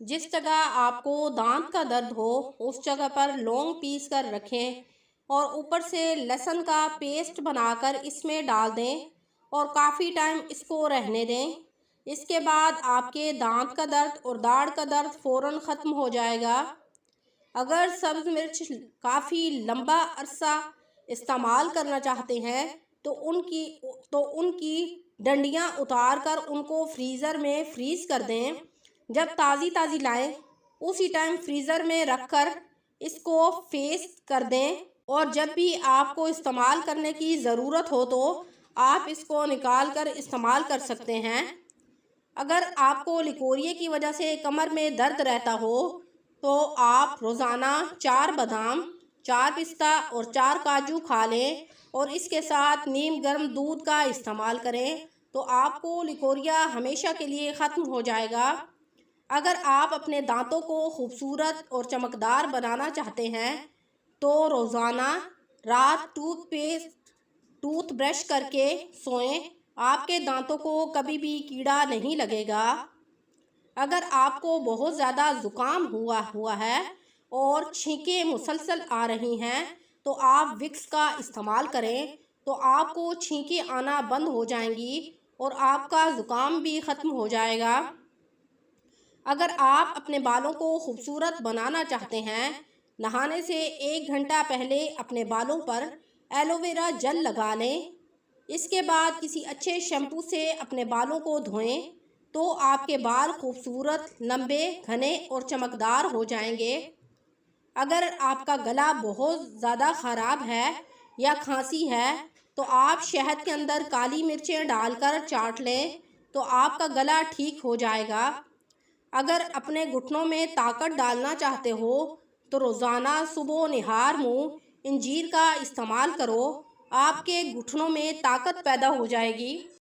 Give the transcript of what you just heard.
जिस जगह आपको दांत का दर्द हो उस जगह पर लौंग पीस कर रखें और ऊपर से लहसुन का पेस्ट बनाकर इसमें डाल दें और काफ़ी टाइम इसको रहने दें। इसके बाद आपके दांत का दर्द और दाढ़ का दर्द फ़ौरन ख़त्म हो जाएगा। अगर सब्ज़ मिर्च काफ़ी लंबा अरसा इस्तेमाल करना चाहते हैं तो उनकी डंडियाँ उतार कर उनको फ्रीज़र में फ्रीज़ कर दें। जब ताज़ी ताज़ी लाएं उसी टाइम फ्रीज़र में रख कर इसको फेस कर दें और जब भी आपको इस्तेमाल करने की ज़रूरत हो तो आप इसको निकाल कर इस्तेमाल कर सकते हैं। अगर आपको लिकोरिए की वजह से कमर में दर्द रहता हो तो आप रोज़ाना 4 बादाम, 4 पिस्ता और 4 काजू खा लें और इसके साथ नीम गर्म दूध का इस्तेमाल करें तो आपको लिकोरिया हमेशा के लिए ख़त्म हो जाएगा। अगर आप अपने दांतों को खूबसूरत और चमकदार बनाना चाहते हैं तो रोज़ाना रात टूथब्रश करके सोएं। आपके दांतों को कभी भी कीड़ा नहीं लगेगा। अगर आपको बहुत ज़्यादा ज़ुकाम हुआ है और छींकें मुसलसल आ रही हैं तो आप विक्स का इस्तेमाल करें तो आपको छींकें आना बंद हो जाएंगी और आपका ज़ुकाम भी ख़त्म हो जाएगा। अगर आप अपने बालों को खूबसूरत बनाना चाहते हैं, नहाने से 1 घंटा पहले अपने बालों पर एलोवेरा जेल लगा लें। इसके बाद किसी अच्छे शैम्पू से अपने बालों को धोएं तो आपके बाल खूबसूरत, लंबे, घने और चमकदार हो जाएंगे। अगर आपका गला बहुत ज़्यादा ख़राब है या खांसी है तो आप शहद के अंदर काली मिर्चें डालकर चाट लें तो आपका गला ठीक हो जाएगा। अगर अपने घुटनों में ताकत डालना चाहते हो तो रोज़ाना सुबह निहार मुँह इंजीर का इस्तेमाल करो। आपके घुटनों में ताकत पैदा हो जाएगी।